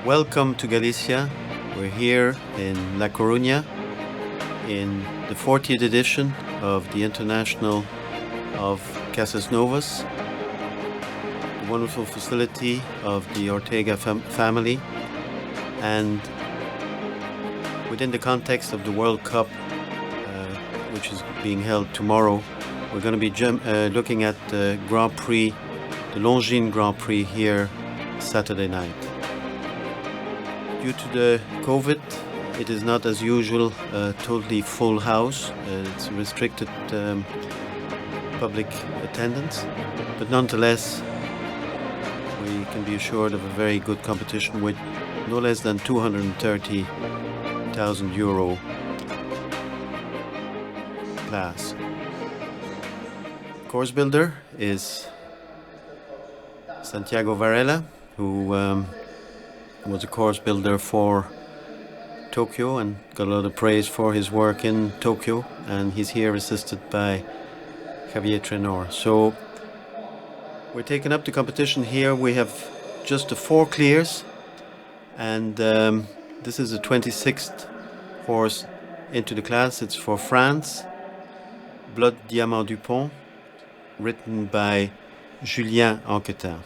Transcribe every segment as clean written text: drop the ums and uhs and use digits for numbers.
Welcome to Galicia. We're here in La Coruña in the 40th edition of the International of Casas, the wonderful facility of the Ortega family, and within the context of the World Cup, which is being held tomorrow, we're going to be looking at the Grand Prix, the Longines Grand Prix here Saturday night. Due to the COVID, it is not as usual a totally full house. It's restricted public attendance, but nonetheless, we can be assured of a very good competition with no less than €230,000 class. Course builder is Santiago Varela, who was a course builder for Tokyo and got a lot of praise for his work in Tokyo, and he's here assisted by Javier Trenor. So we're taking up the competition here. We have just the 4 clears, and this is the 26th horse into the class. It's for France, Blood Diamant Dupont, written by Julien Anquetin.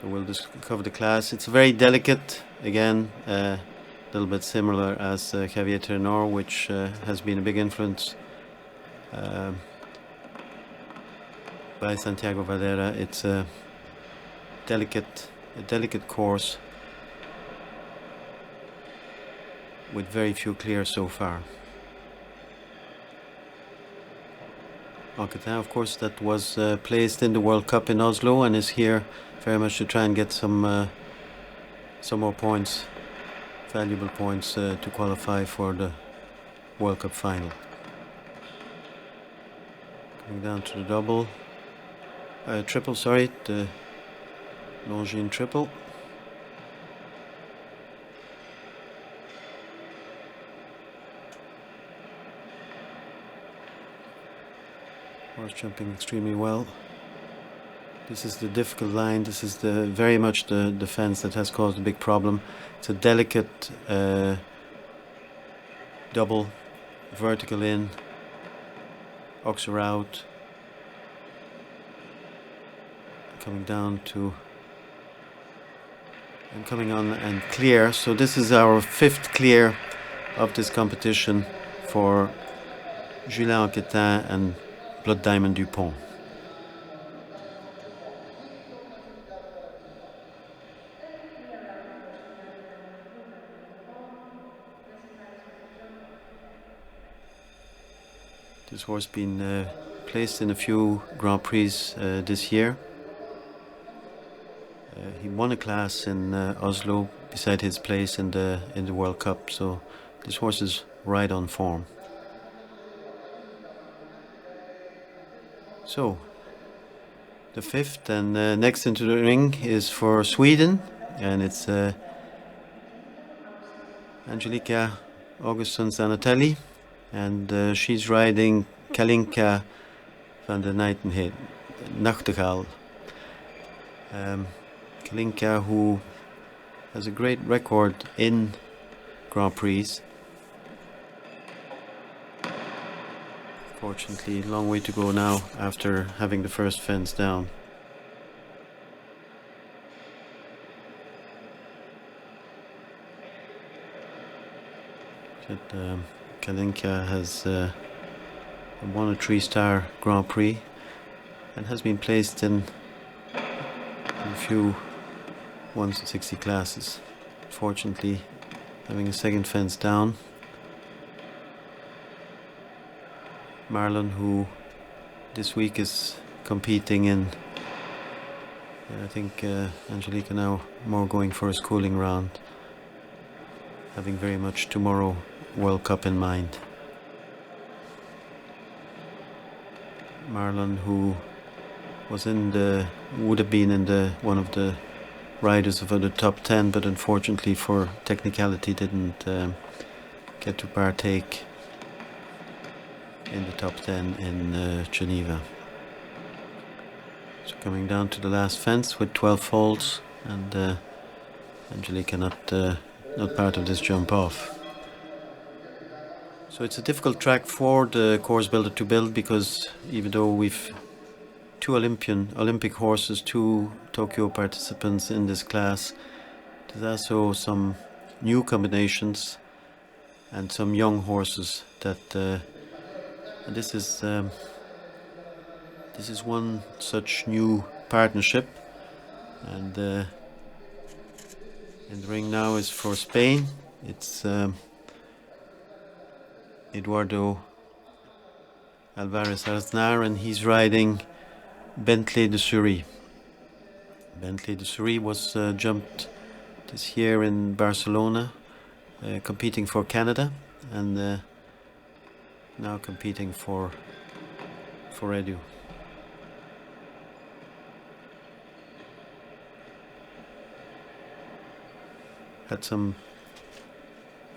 So we'll just cover the class. It's very delicate, again, a little bit similar as Javier Trenor, which has been a big influence by Santiago Valera. It's a delicate course with very few clears so far. Anquetin, of course, that was placed in the World Cup in Oslo and is here very much to try and get some more points, valuable points to qualify for the World Cup final. Coming down to the triple, the Longines triple. Horse jumping extremely well. This is the difficult line. This is very much the fence that has caused a big problem. It's a delicate double, vertical in, Oxer out, coming down to, and coming on and clear. So this is our 5th clear of this competition for Julien Anquetin and Blood Diamant Dupont. This horse been placed in a few Grand Prix this year. He won a class in Oslo beside his place in the World Cup, so this horse is right on form. So the 5th and next into the ring is for Sweden, and it's Angelica Augustine Sanotelli, and she's riding Kalinka van der Nachtegaal. Kalinka, who has a great record in Grand Prix. Fortunately, a long way to go now after having the first fence down. Kalinka has won a 3-star Grand Prix and has been placed in a few 160 classes. Fortunately, having a second fence down. Marlon, who this week is competing in, I think Angelica now more going for a schooling round, having very much tomorrow World Cup in mind. Marlon, who would have been in one of the riders of the top 10, but unfortunately for technicality didn't get to partake in the top 10 in Geneva. So coming down to the last fence with 12 foals, and Angelica not part of this jump off. So it's a difficult track for the course builder to build, because even though we've two Olympic horses, two Tokyo participants in this class, there's also some new combinations and some young horses that and this is one such new partnership. And in the ring now is for Spain. It's Eduardo Alvarez Aznar, and he's riding Bentley de Surie. Bentley de Surie was jumped this year in Barcelona, competing for Canada, and now competing for Edu. Had some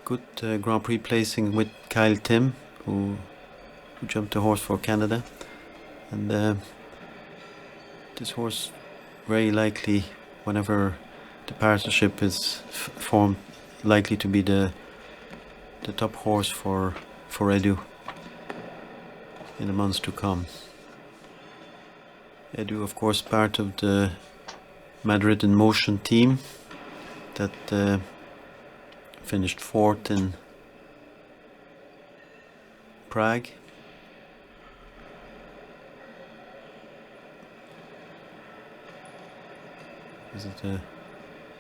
good Grand Prix placing with Kyle Tim, who jumped a horse for Canada, and this horse very likely, whenever the partnership is formed, likely to be the top horse for Edu in the months to come. Edu, of course, part of the Madrid in Motion team that finished fourth in Prague.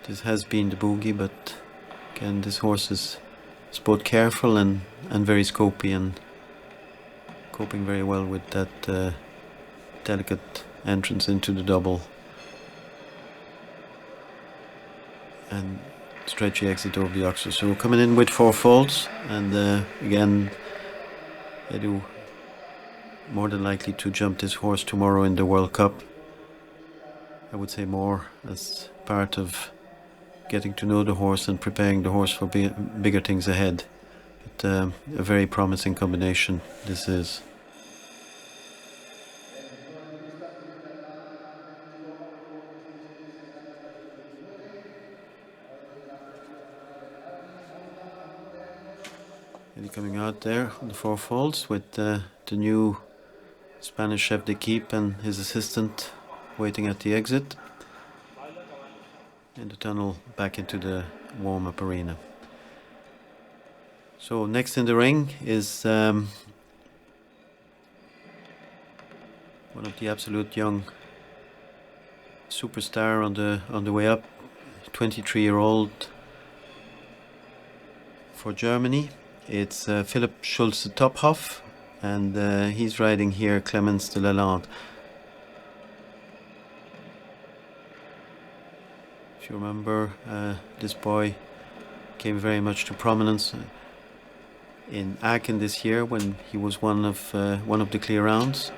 This has been the boogie, but again, this horse is both careful and very scopy, and coping very well with that delicate entrance into the double and stretchy exit over the Oxer. So coming in with 4 faults, and again, Edu more than likely to jump this horse tomorrow in the World Cup. I would say more as part of getting to know the horse and preparing the horse for bigger things ahead. But a very promising combination this is. And coming out there on the 4 faults with the new Spanish chef d'equipe and his assistant waiting at the exit in the tunnel back into the warm-up arena. So next in the ring is one of the absolute young superstar on the way up, 23-year-old for Germany. It's Philipp Schulze-Tophoff, and he's riding here Clements de Lalande. If you remember, this boy came very much to prominence in Aachen this year when he was one of the clear rounds.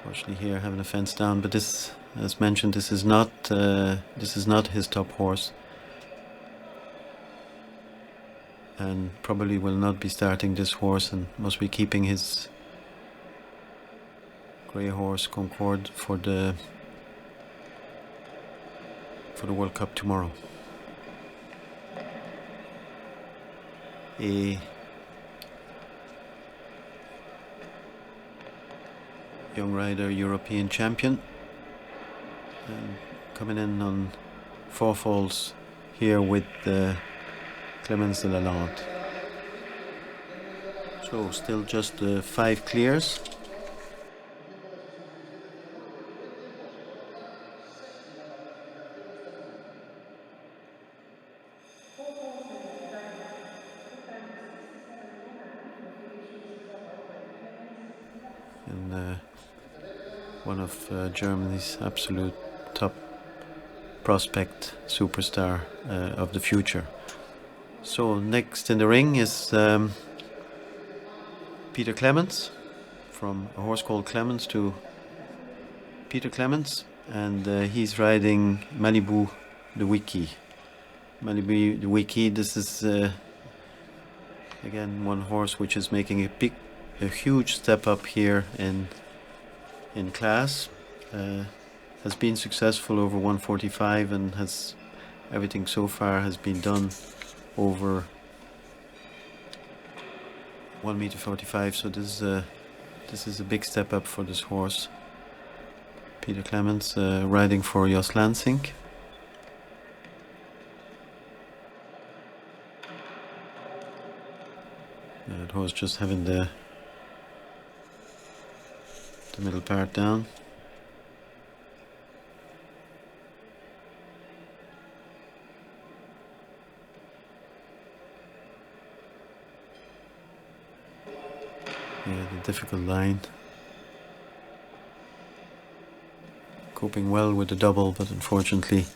Fortunately, here having a fence down, but this, as mentioned, this is not his top horse, and probably will not be starting this horse, and must be keeping his grey horse Concorde for the World Cup tomorrow. A young rider, European champion, and coming in on 4 faults here with Clements de Lalande. So still just 5 clears. And one of Germany's absolute top prospect superstar of the future. So next in the ring is Peter Clements, from a horse called Clements to Peter Clements, and he's riding Malibu the Wiki. Malibu the Wiki, this is again one horse which is making a huge step up here in class. Has been successful over 145 and has everything so far has been done over 1 meter 45, so this is a big step up for this horse. Peter Clements riding for Jos Lansing. The horse just having the middle part down. Yeah, the difficult line. Coping well with the double, but unfortunately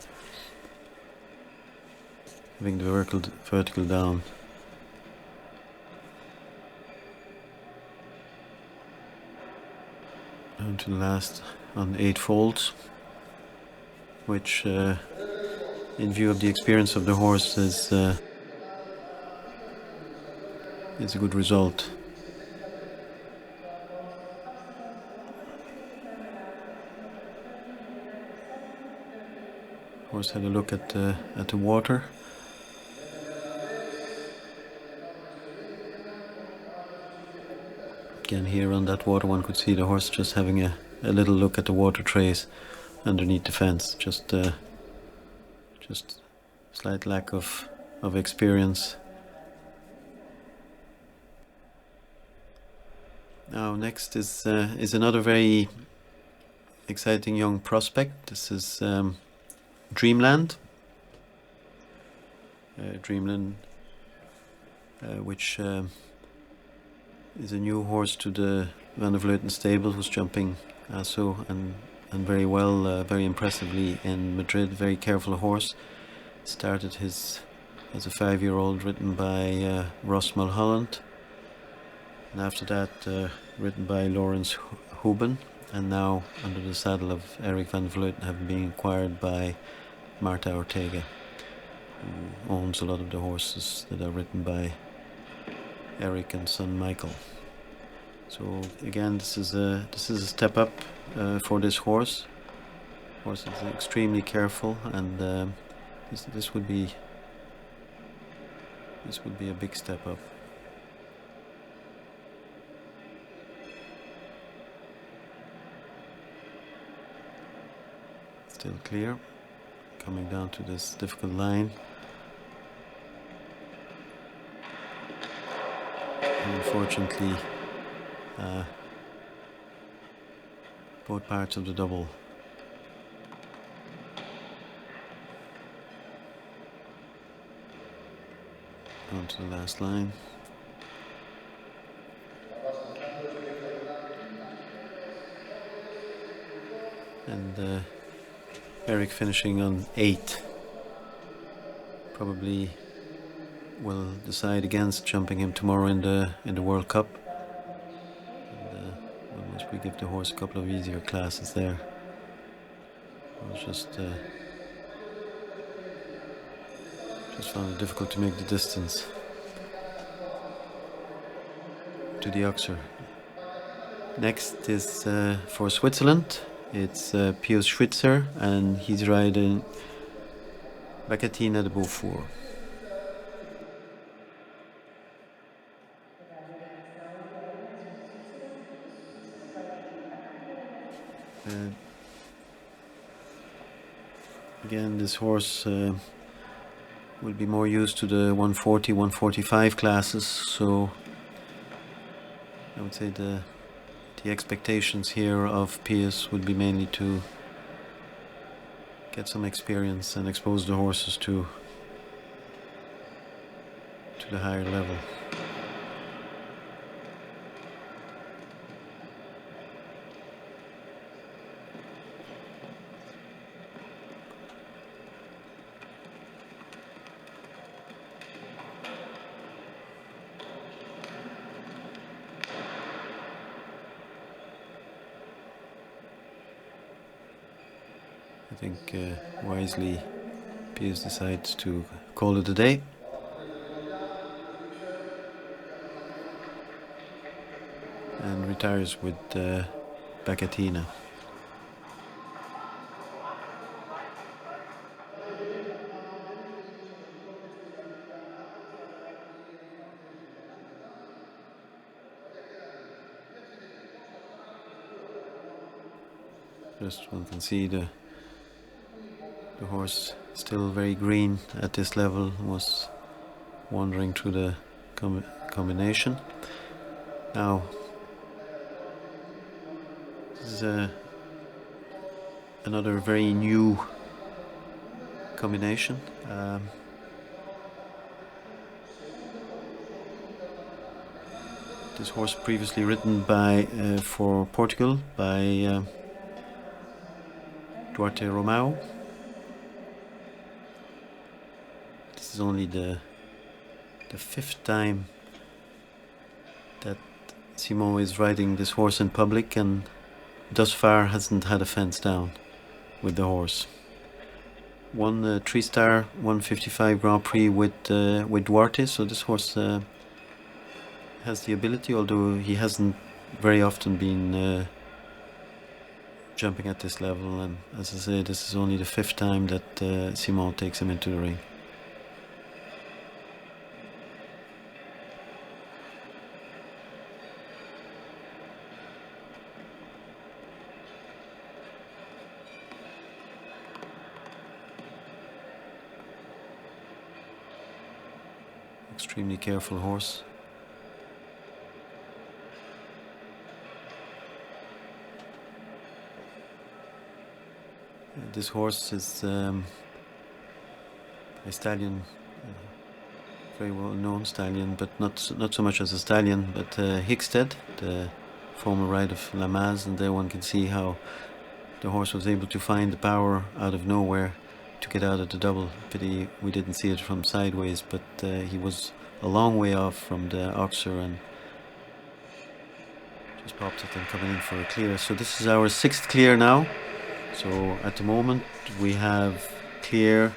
having the vertical down. Down to the last on 8 folds, which in view of the experience of the horse is a good result. Horse had a look at the water. Again, here on that water, one could see the horse just having a little look at the water trays underneath the fence. Just slight lack of experience. Now, next is another very exciting young prospect. This is Dreamland. Dreamland, which is a new horse to the Van der Vleuten stable, who's jumping ASO and very well, very impressively in Madrid. Very careful horse. Started as a 5-year-old, ridden by Ross Mulholland, and after that ridden by Lawrence Huben, and now under the saddle of Eric Van der Vleuten, having been acquired by Marta Ortega, who owns a lot of the horses that are ridden by Eric and son Michael. So again, this is a step up for this horse. Horse is extremely careful, and this would be a big step up. Still clear, coming down to this difficult line. Unfortunately, both parts of the double onto the last line. And Eric finishing on 8. Probably will decide against jumping him tomorrow in the World Cup. And unless we give the horse a couple of easier classes there. I was just found it difficult to make the distance to the Oxer. Next is for Switzerland. It's Pius Schwitzer, and he's riding Baccatina de Beaufort. Again, this horse will be more used to the 140, 145 classes, so I would say the expectations here of Pius would be mainly to get some experience and expose the horses to the higher level. I think wisely Pius decides to call it a day. And retires with Baccatina. Just one can see the horse still very green at this level, was wandering through the combination. Now, this is another very new combination. This horse previously ridden by for Portugal by Duarte Romao. This is only the fifth time that Simon is riding this horse in public, and thus far hasn't had a fence down with the horse. Won 3-star 155 Grand Prix with Duarte, so this horse has the ability, although he hasn't very often been jumping at this level, and as I say, this is only the fifth time that Simon takes him into the ring. Extremely careful horse. This horse is a stallion, very well known stallion, but not so much as a stallion, but Hickstead, the former rider of Lamaze, and there one can see how the horse was able to find the power out of nowhere to get out of the double. Pity we didn't see it from sideways, but he was a long way off from the Oxer and just popped it and coming in for a clear. So this is our sixth clear now. So at the moment we have clear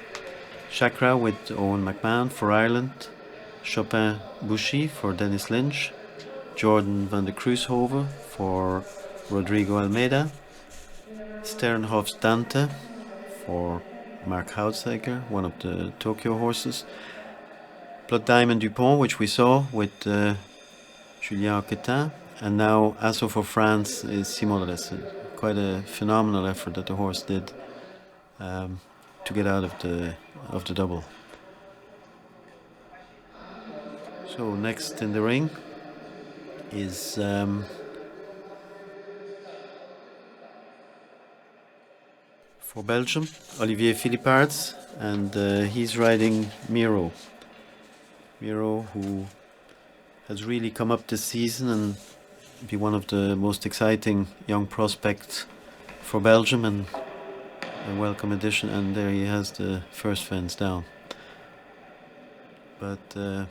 Chakra with Owen McMahon for Ireland, Chopin Bouchy for Dennis Lynch, Jordan van der Kruishoven for Rodrigo Almeida, Sternhof's Dante for Mark Houtsteker, one of the Tokyo horses, Blood Diamond Dupont, which we saw with Julien Quetin, and now Asso for France is Simon Alessi. Quite a phenomenal effort that the horse did to get out of the double. So next in the ring is for Belgium, Olivier Philipparts, and he's riding Miro. Miro, who has really come up this season and be one of the most exciting young prospects for Belgium, and a welcome addition. And there he has the first fence down. But I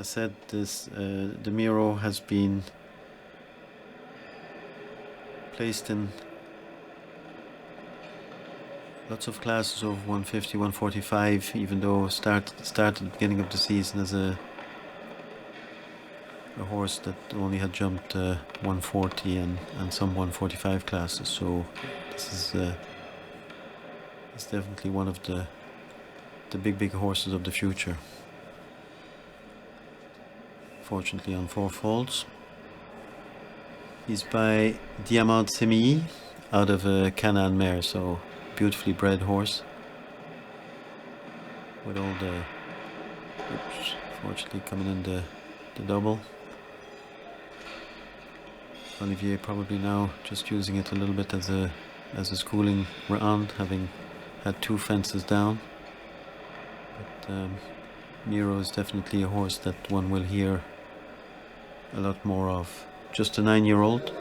said this, the Miro has been placed in lots of classes of 150, 145, even though started at the beginning of the season as a horse that only had jumped 140 and some 145 classes. So this is it's definitely one of the big horses of the future. Fortunately on 4 faults. He's by Diamant Semilly out of Canaan Mare, so beautifully bred horse with all the, oops, fortunately coming in the double. Olivier probably now just using it a little bit as a schooling round, having had 2 fences down. But Miro is definitely a horse that one will hear a lot more of. Just a 9-year-old.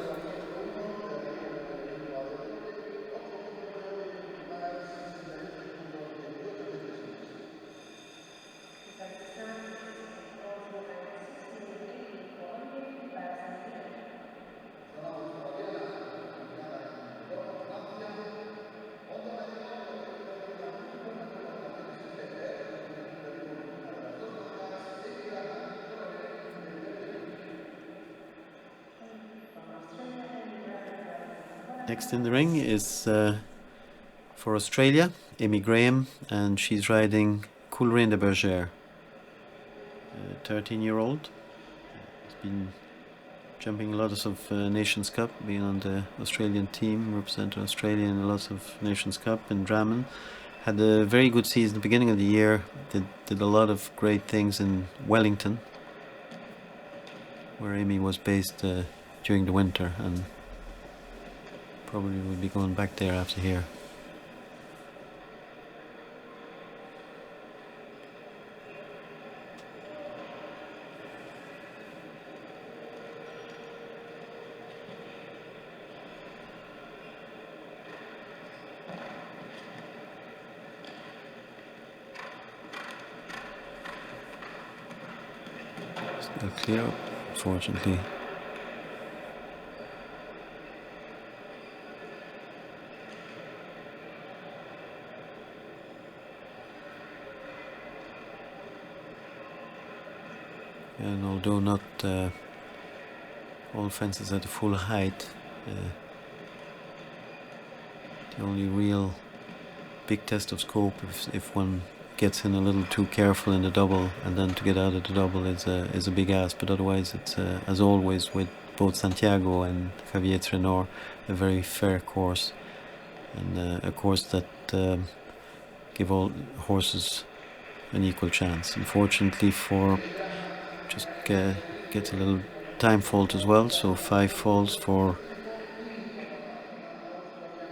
Next in the ring is for Australia, Amy Graham, and she's riding Coolrain de Bergère, a 13-year-old. Has been jumping lots of Nations Cup, being on the Australian team, representing Australia in lots of Nations Cup in Drammen. Had a very good season at the beginning of the year. Did a lot of great things in Wellington, where Amy was based during the winter, and probably will be going back there after here. Still clear up, unfortunately. And although not all fences at the full height, the only real big test of scope if one gets in a little too careful in the double, and then to get out of the double is a big ask. But otherwise, it's as always with both Santiago and Javier Trenor, a very fair course, and a course that give all horses an equal chance. Unfortunately, for just gets a little time fault as well, so 5 falls for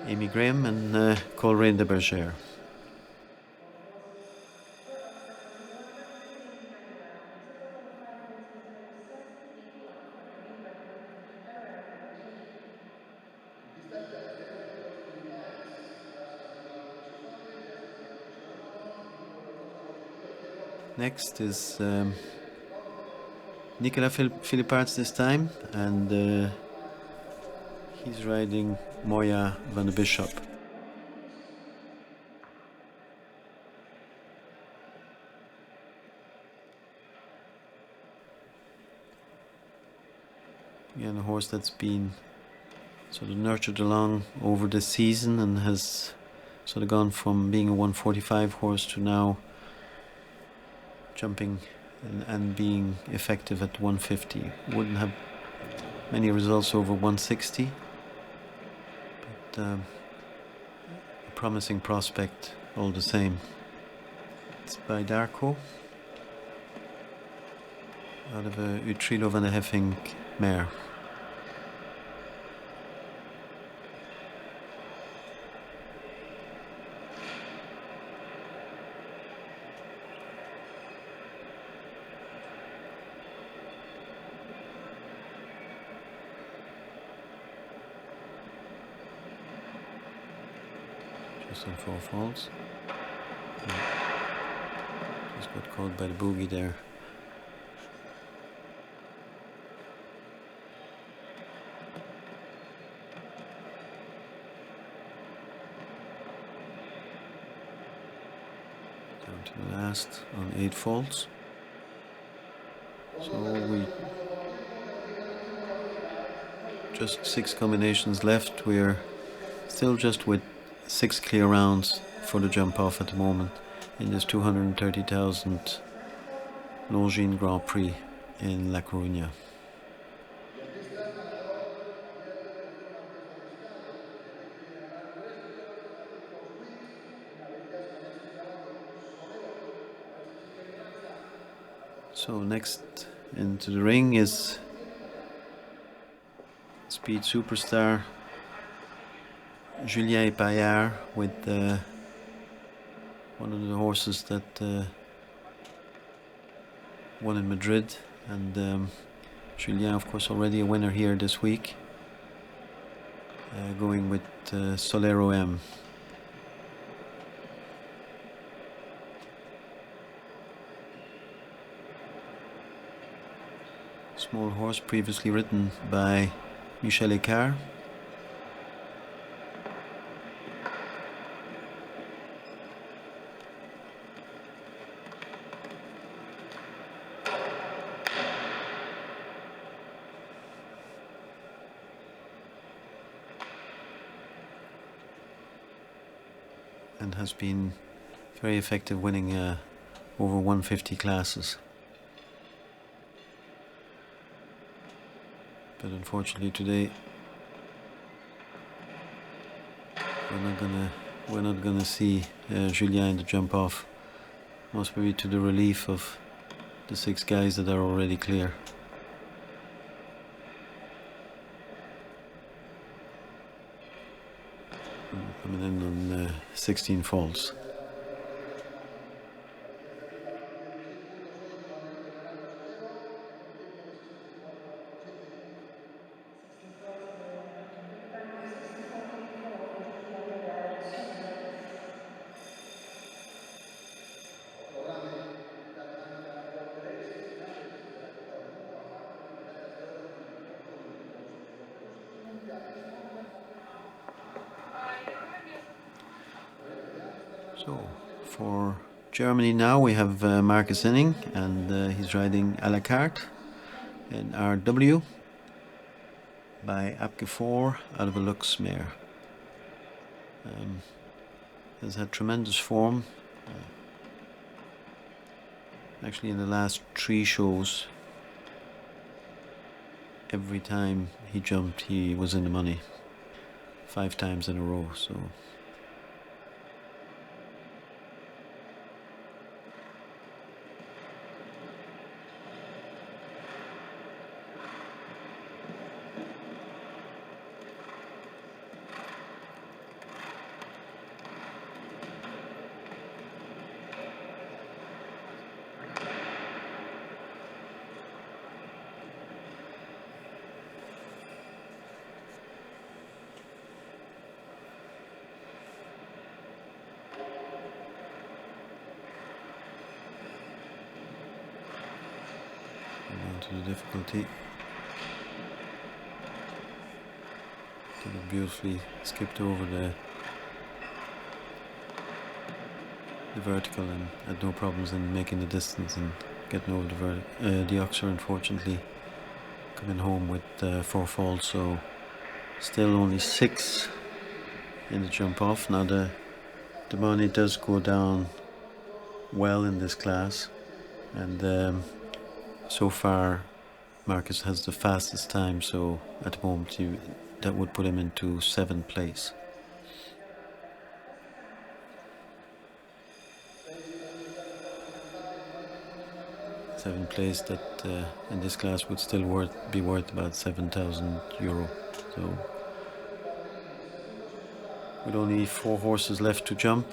Amy Graham and Coleraine de Bergère. Of course. Well, Oxer, for the owners sitting behind the wheel, it took about 5 minutes for them to sense the big block for the main record error in the machine. In pista el tercero de los Clements, Casas iba al derecho suave, ya se hacía derecho bueno y volvemos a repetir el cero. Next is Vamos con los equipos Nikola Philippe this time, and he's riding Moya van de Bishop. Again, a horse that's been sort of nurtured along over the season and has sort of gone from being a 145 horse to now jumping and being effective at 150. Wouldn't have many results over 160, but a promising prospect all the same. It's by Darko, out of a Utrilo van de Heffing mare. Just on 4 falls. Just got caught by the boogie there. Down to the last on 8 falls. So we just 6 combinations left. We're still just with 6 clear rounds for the jump off at the moment in this 230,000 Longines Grand Prix in La Coruña. Y en pista el ganador pierde posición ante Augustine, desde que viene a ganar el West York a los últimos weeks, una vez ya se han explicado Sonero, a ver si sigue en marcha. So next into the ring is speed superstar Julien Paillard with one of the horses that won in Madrid, and Julien, of course, already a winner here this week, going with Solero M. Small horse previously ridden by Michel Ecart. And has been very effective winning over 150 classes. But unfortunately today we're not gonna see Julien in the jump off. Must be to the relief of the 6 guys that are already clear. Coming in on 16 faults. Per il tempo 16:44 Giulia leva il suo place. Otro grande esta dinámica World Race, finales de la Copa del Mundo, aparte de medallas de oro en Juegos Olímpicos, Europeos y Mundiales. So for Germany now we have Marcus Inning, and he's riding a la carte in RW by Apke 4 out of a Lux mare. Has had tremendous form. Actually, in the last 3 shows, every time he jumped, he was in the money. 5 times in a row. So. To the difficulty. Did it beautifully, skipped over the vertical and had no problems in making the distance and getting over the Oxer. Unfortunately, coming home with 4 faults, so still only 6 in the jump off. Now the money does go down well in this class, and so far Marcus has the fastest time, so at the moment that would put him into 7th place. 7th place that in this class would still be worth about €7,000. So with only 4 horses left to jump,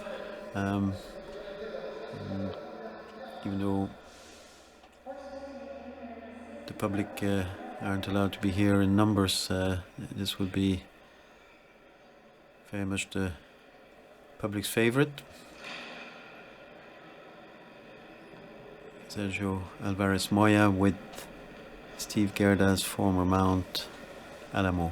even though the public aren't allowed to be here in numbers, this would be very much the public's favorite. Sergio Alvarez Moya with Steve Gerda's former mount Alamo.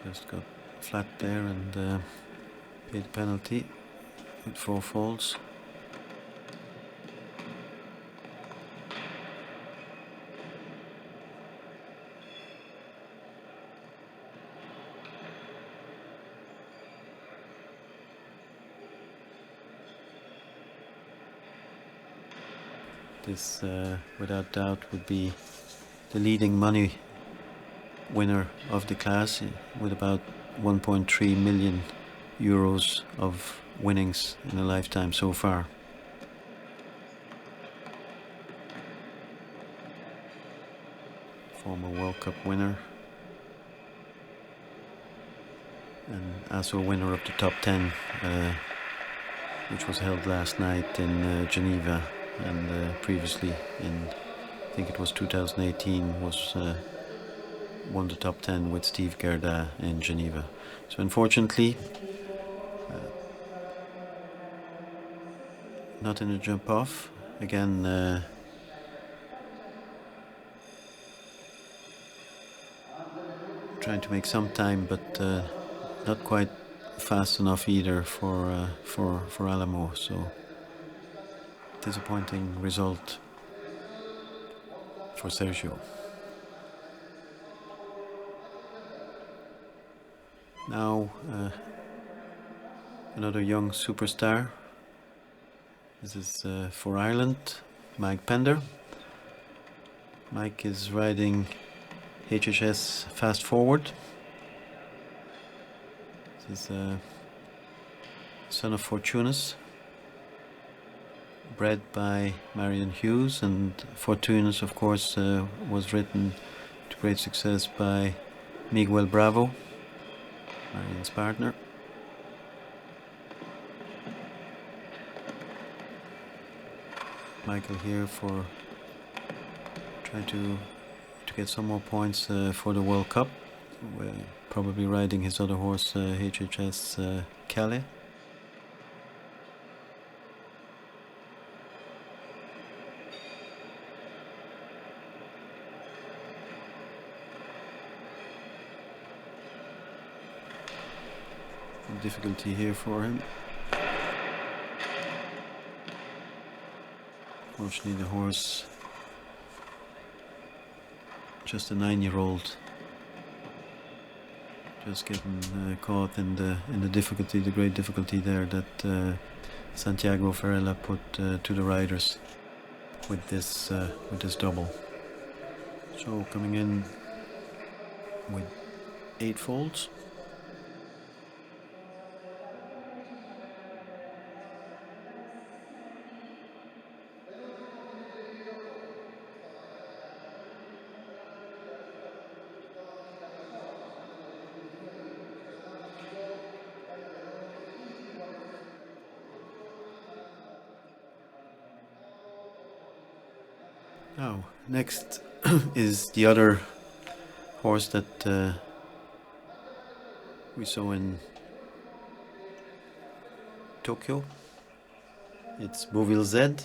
Just got flat there and paid the penalty with 4 faults. This, without doubt, would be the leading money winner of the class, with about 1.3 million euros of winnings in a lifetime so far. Former World Cup winner and also winner of the top 10, which was held last night in Geneva, and previously in, I think it was 2018, was won the top 10 with Steve Gerda in Geneva. So unfortunately, not in a jump off. Again, trying to make some time, but not quite fast enough either for Alamo. So disappointing result for Sergio. Now another young superstar. This is for Ireland, Mike Pender. Mike is riding HHS Fast Forward. This is son of Fortunas, bred by Marion Hughes, and Fortunas, of course, was ridden to great success by Miguel Bravo, Marion's partner. Michael here for trying to get some more points for the World Cup. We're probably riding his other horse, HHS Calais. Difficulty here for him. Unfortunately, the horse, just a 9-year-old, just getting caught in the difficulty, the great difficulty there that Santiago Farella put to the riders with this double. So coming in with 8 folds. Now, next is the other horse that we saw in Tokyo. It's Beauville Z.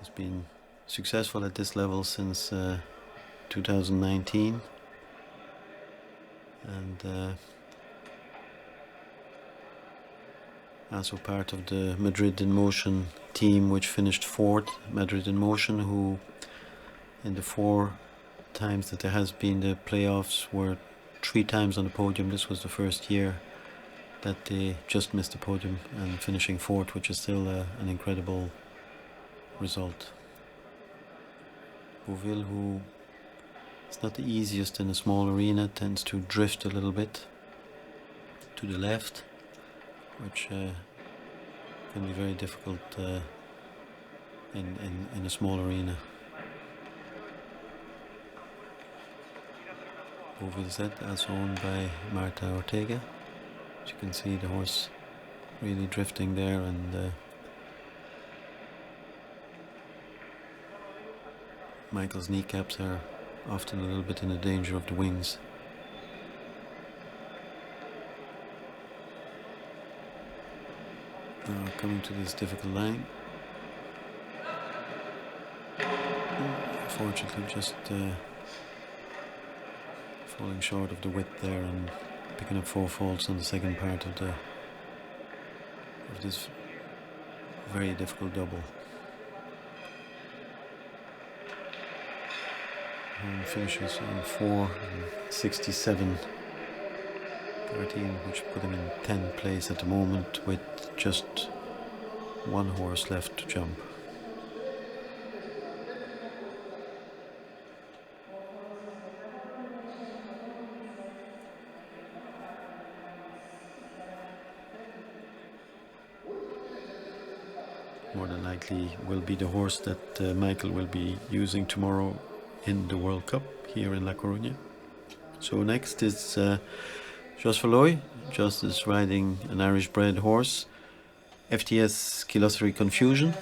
It's been successful at this level since 2019, and also part of the Madrid in Motion team, which finished 4th. Madrid in Motion, who in the 4 times that there has been the playoffs were 3 times on the podium. This was the first year that they just missed the podium and finishing 4th, which is still an incredible result. Beauville, who is not the easiest in a small arena, tends to drift a little bit to the left, which can be very difficult in a small arena. Beauville Z, as owned by Marta Ortega. As you can see, the horse really drifting there, and Michael's kneecaps are often a little bit in the danger of the wings. Now coming to this difficult line. Unfortunately, just falling short of the width there and picking up 4 faults on the second part of this very difficult double. And finishes on 4:67.13, which put him in 10th place at the moment, with just 1 horse left to jump. More than likely will be the horse that Michael will be using tomorrow in the World Cup here in La Coruña. So next is Jos Valoy. Jos is riding an Irish bred horse, FTS Kilossery Confusion,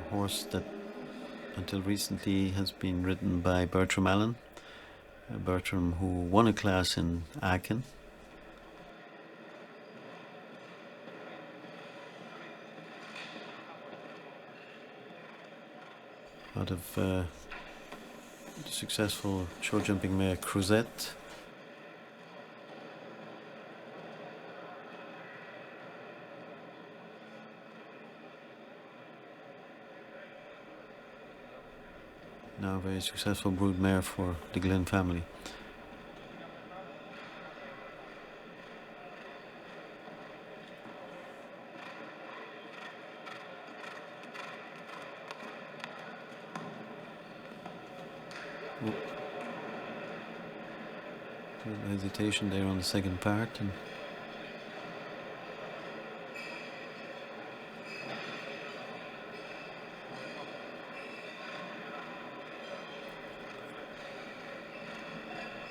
a horse that until recently has been ridden by Bertram Allen. Bertram, who won a class in Aachen. Out of the successful show jumping mare Cruzette. Now a very successful brood mare for the Glen family. Hesitation there on the second part, and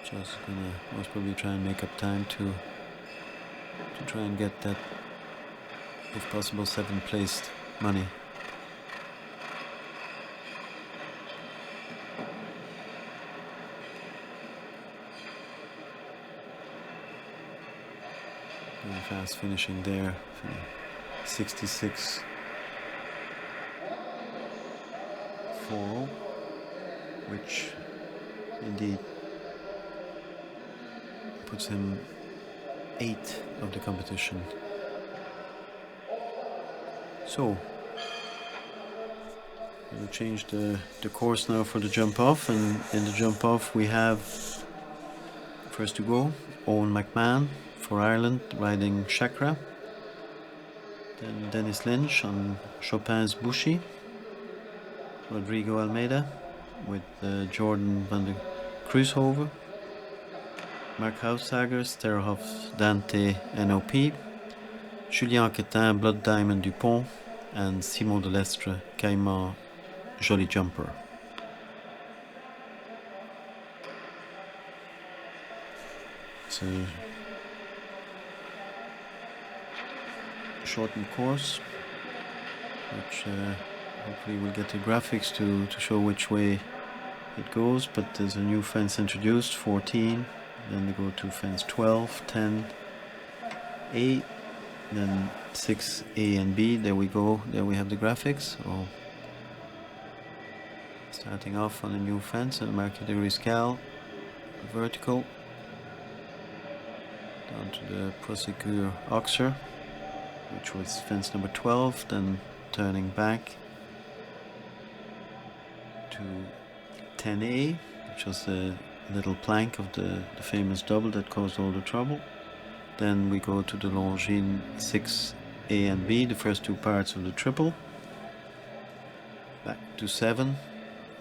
just gonna most probably try and make up time to try and get that, if possible, 7th placed money. Very fast finishing there, 66 4, which indeed puts him 8th of the competition. So we'll change the course now for the jump off, and in the jump off we have first to go Owen McMahon for Ireland riding Chakra, then Dennis Lynch on Chopin's Bushy, Rodrigo Almeida with Jordan van der Kruishoven, Mark Haussager, Sterhoff Dante NOP, Julien Quetin Blood Diamond Dupont, and Simon Delestre Caïman Jolly Jumper. It's a shortened course, which hopefully we'll get the graphics to show which way it goes, but there's a new fence introduced, 14, then they go to fence 12, 10, 8, then 6A and B. There we go, there we have the graphics. So starting off on a new fence at Marque de Riscal, vertical down to the Prosegur Oxer, which was fence number 12, then turning back to 10A, which was the little plank of the famous double that caused all the trouble. Then we go to the Longines 6A and B, the first two parts of the triple. Back to 7,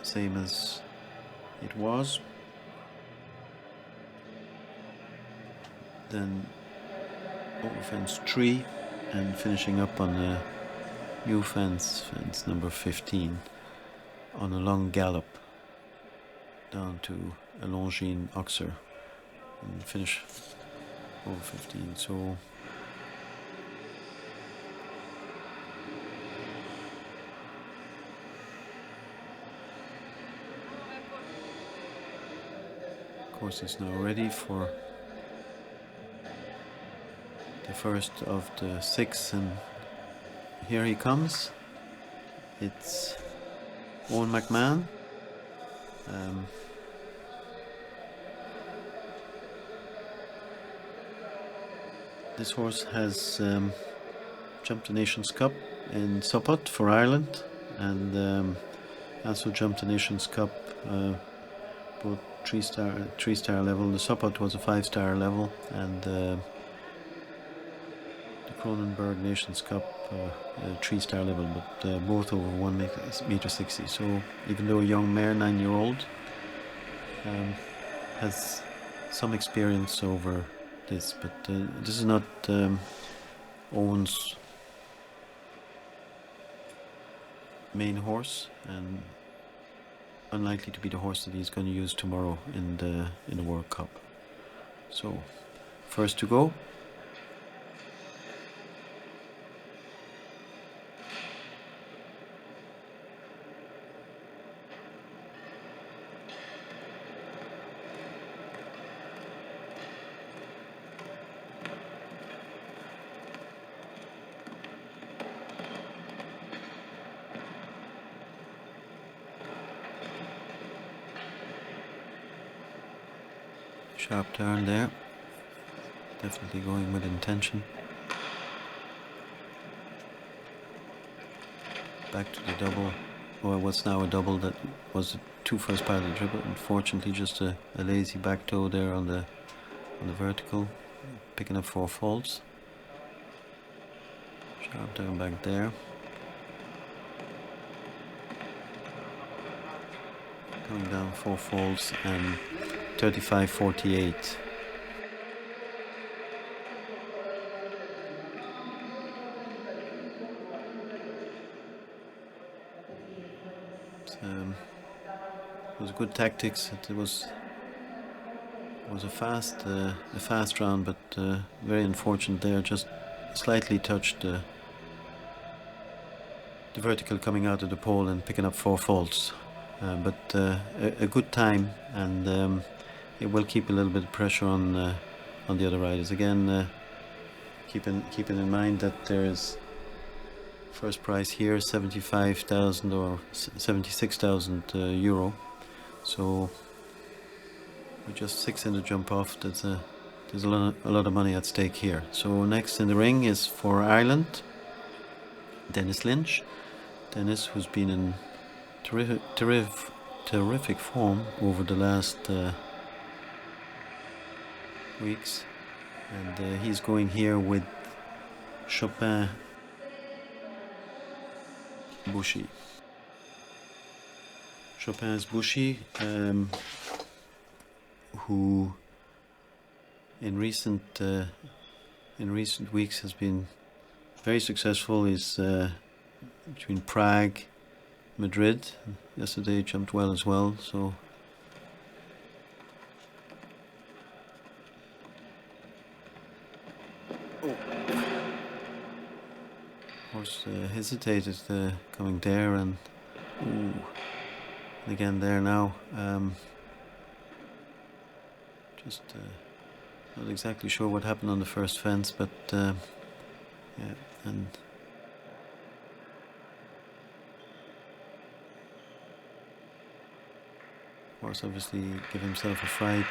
same as it was. Then over fence 3 and finishing up on the new fence number 15, on a long gallop down to a Longines Oxer and finish over 15. So course is now ready for the first of the 6, and here he comes. It's Owen McMahon. This horse has jumped the Nations Cup in Sopot for Ireland, and also jumped the Nations Cup both three-star level. The Sopot was a 5-star level, and the Cronenberg Nations Cup 3-star level, but both over 1.60 m. So even though a young mare, 9-year-old, has some experience over this, but this is not Owen's main horse, and unlikely to be the horse that he's going to use tomorrow in the World Cup. So first to go. Sharp turn there. Definitely going with intention. Back to the double, or what's now a double that was the 2 first part of the dribble. Unfortunately, just a lazy back toe there on the vertical, picking up 4 faults. Sharp down back there. Coming down 4 faults and 35-48. It was good tactics. It was a fast round, but very unfortunate there. Just slightly touched the vertical coming out of the pole and picking up 4 faults. But a good time, and it will keep a little bit of pressure on the other riders. Again, keeping in mind that there is first prize here 75,000 or 76,000 euro. So with just 6 in the jump off, there's a lot of money at stake here. So next in the ring is for Ireland, Dennis Lynch. Dennis, who's been in terrific form over the last weeks, and he's going here with Chopin Bushy. Chopin's Bushy, who in recent weeks has been very successful. Is between Prague, Madrid. Yesterday jumped well as well. So horse hesitated coming there, and again there now. Just not exactly sure what happened on the first fence, but yeah, and horse obviously give himself a fright.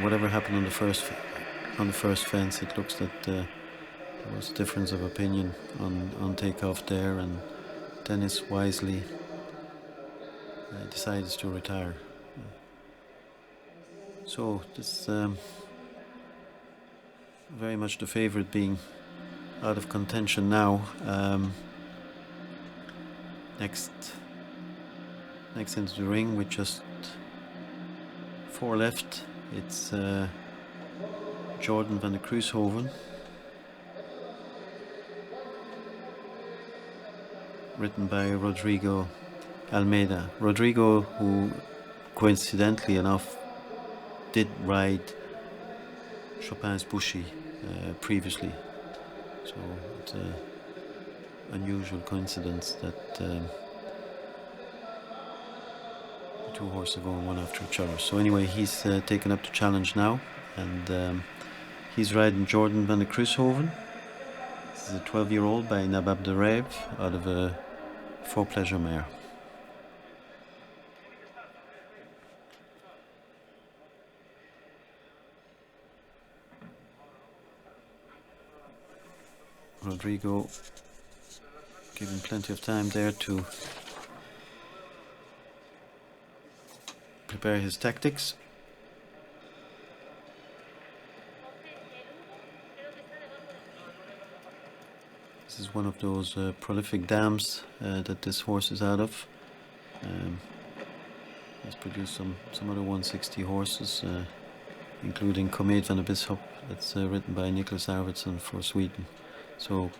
Whatever happened on the first fence, it looks that there was a difference of opinion on takeoff there, and Dennis wisely decides to retire. So this very much the favorite being out of contention now. Next into the ring with just 4 left, it's Jordan van der Kruishoven, written by Rodrigo Almeida. Rodrigo, who coincidentally enough did ride Chopin's Bushy previously, so it's an unusual coincidence that the 2 horses are going one after each other. So anyway, he's taken up the challenge now, and he's riding Jordan van der Kruishoven. This is a 12-year-old by Nabab Derev out of a 4 pleasure mare. Rodrigo given plenty of time there to prepare his tactics. This is one of those prolific dams that this horse is out of. He's produced some other 160 horses, including Komet van de Bisschop, that's written by Nicholas Arvidsson for Sweden. So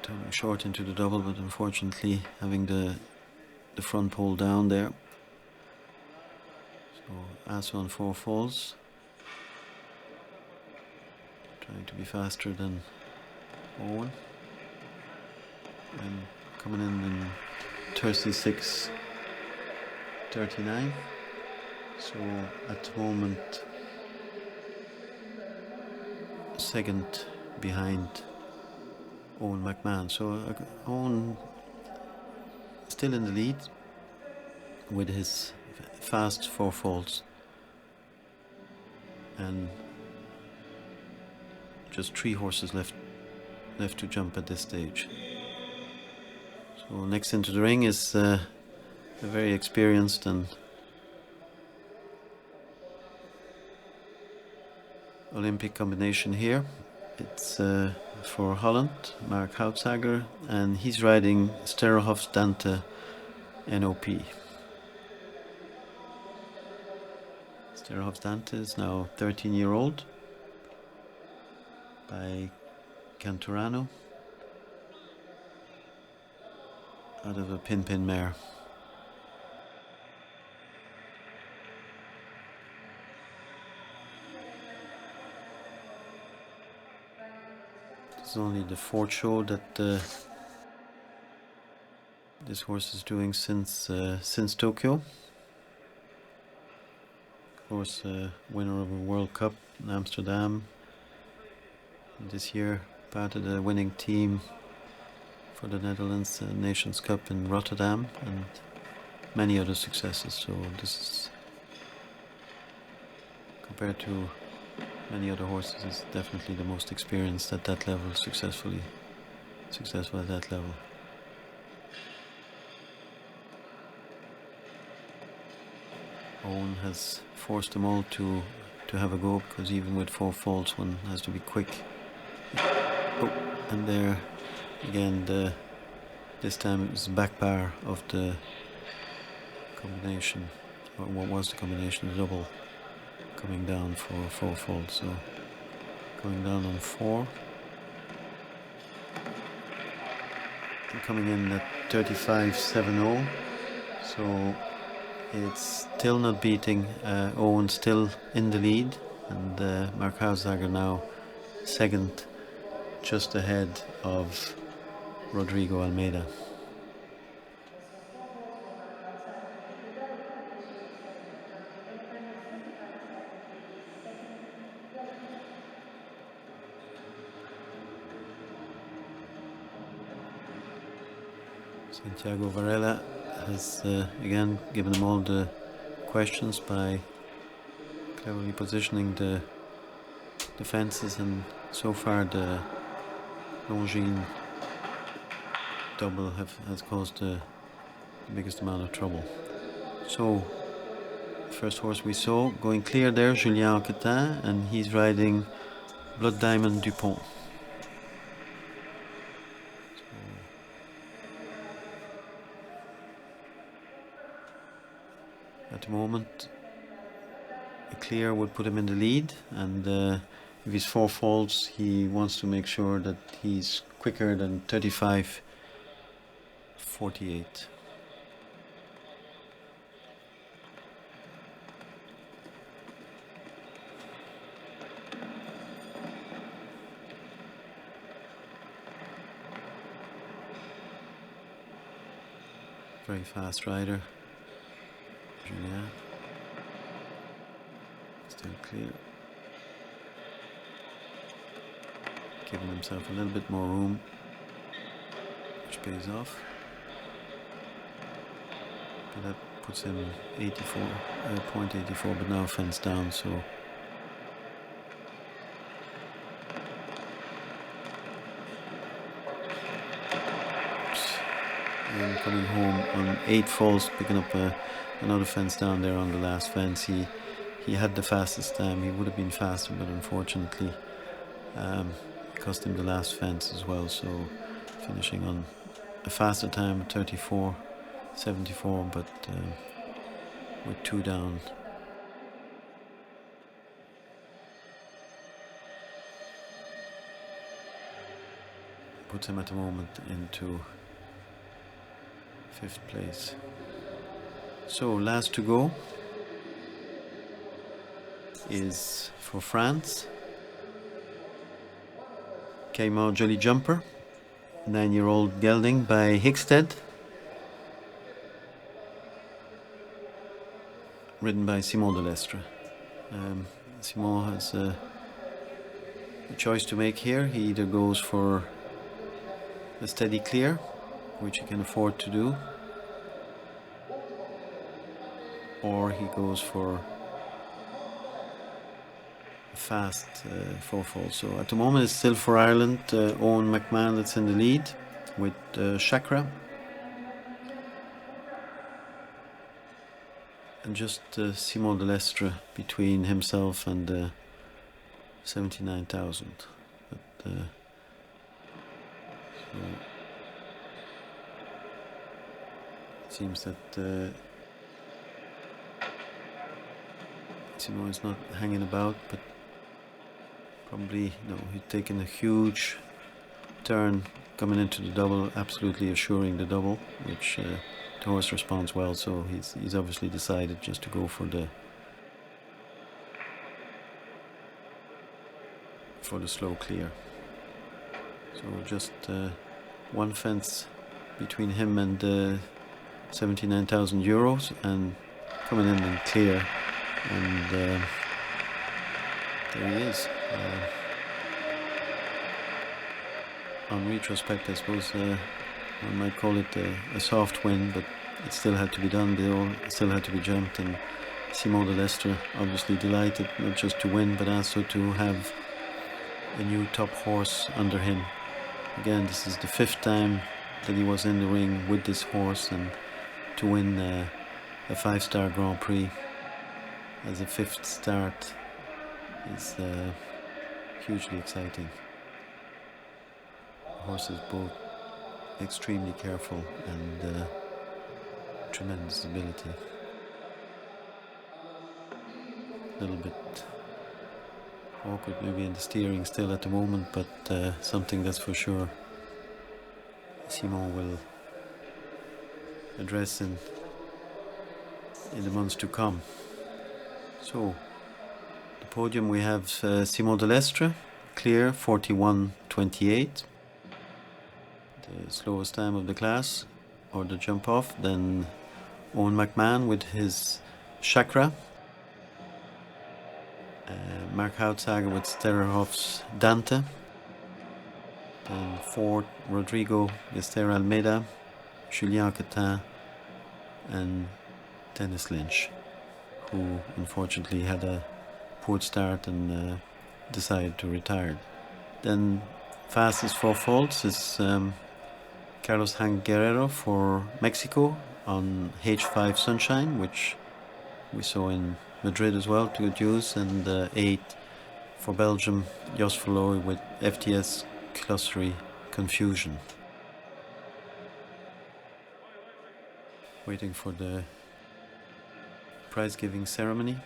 turning short into the double, but unfortunately having the front pole down there. So Asso on 4 falls, trying to be faster than Owen, and coming in 36.39. So at the moment second behind Owen McMahon. So Owen still in the lead with his fast four faults, and just 3 horses left to jump at this stage. So next into the ring is a very experienced and Olympic combination here. It's for Holland, Mark Houtsager, and he's riding Sterhof's Dante NOP. Sterhof's Dante is now 13-year-old by Canturano out of a pin mare. This is only the 4th show that this horse is doing since Tokyo. Of course, winner of a World Cup in Amsterdam. This year, part of the winning team for the Netherlands Nations Cup in Rotterdam, and many other successes. So this is, compared to many other horses, is definitely the most experienced at that level, successful at that level. Owen has forced them all to have a go, because even with 4 faults, one has to be quick. Oh, and there again, this time it was the back bar of the combination, or what was the combination, the double, coming down for 4 faults. So going down on 4. And coming in at 35.70. So it's still not beating. Owen still in the lead, and Mark Houtsager now second, just ahead of Rodrigo Almeida. Santiago Varela has again given them all the questions by cleverly positioning the fences, and so far the Longines double has caused the biggest amount of trouble. So first horse we saw going clear there, Julien Anquetin, and he's riding Blood Diamond Dupont. At the moment, a clear would put him in the lead, and if he's 4 faults, he wants to make sure that he's quicker than 35.48. Very fast rider, Julien. Still clear. Giving himself a little bit more room, which pays off. But that puts him 0.84, but now fence down, so and coming home on 8 faults, picking up another fence down there on the last fence. He had the fastest time. He would have been faster, but unfortunately it cost him the last fence as well. So finishing on a faster time at 34.74, but with 2 down. Puts him at the moment into 5th place. So last to go is for France. Came out Jolly Jumper, 9-year-old gelding by Hickstead, ridden by Simon de Lestre. Simon has a choice to make here. He either goes for a steady clear, which he can afford to do, or he goes for a fast 4-fall. So at the moment it's still for Ireland, Owen McMahon that's in the lead with Chakra, and just Simon de Lestre between himself and 79,000. But so it seems that Simon is not hanging about, but probably he's taken a huge turn coming into the double, absolutely assuring the double, which the horse responds well. So he's obviously decided just to go for the slow clear. So just one fence between him and 79,000 euros, and coming in and clear, and there he is. On retrospect, I suppose one might call it a soft win, but it still had to be done. They all still had to be jumped, and Simon de Lestre obviously delighted not just to win, but also to have a new top horse under him. Again, this is the 5th time that he was in the ring with this horse, and to win a 5-star Grand Prix as a 5th start is hugely exciting. The horse is both extremely careful and tremendous ability. A little bit awkward maybe in the steering still at the moment, but something that's for sure Simon will address in the months to come. So the podium, we have Simon de Lestre, clear 41.28, the slowest time of the class, or the jump off. Then Owen McMahon with his Chakra, Mark Houtsager with Sterrenhof's Dante, then 4th Rodrigo Gester Almeida, Julien Catin, and Dennis Lynch, who unfortunately had a poor start and decided to retire. Then fastest 4 faults is Carlos Hank Guerrero for Mexico on H5 Sunshine, which we saw in Madrid as well, to good use, and 8th for Belgium, Jos Verlooy with FTS Clustery Confusion. Waiting for the prize-giving ceremony.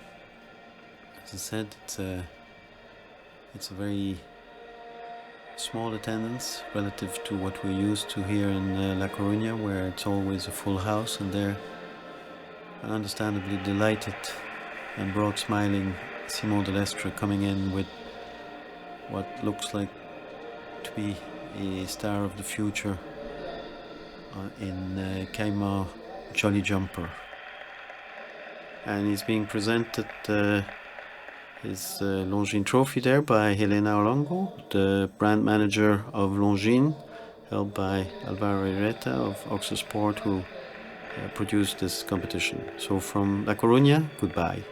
As I said, it's a very small attendance relative to what we're used to here in La Coruña, where it's always a full house, and they're understandably delighted and broad smiling Simon de Lestre coming in with what looks like to be a star of the future in Caïman Jolly Jumper. And he's being presented his Longines trophy there by Helena Olongo, the brand manager of Longines, held by Alvaro Ireta of Oxer Sport, who produced this competition. So from La Coruña, goodbye.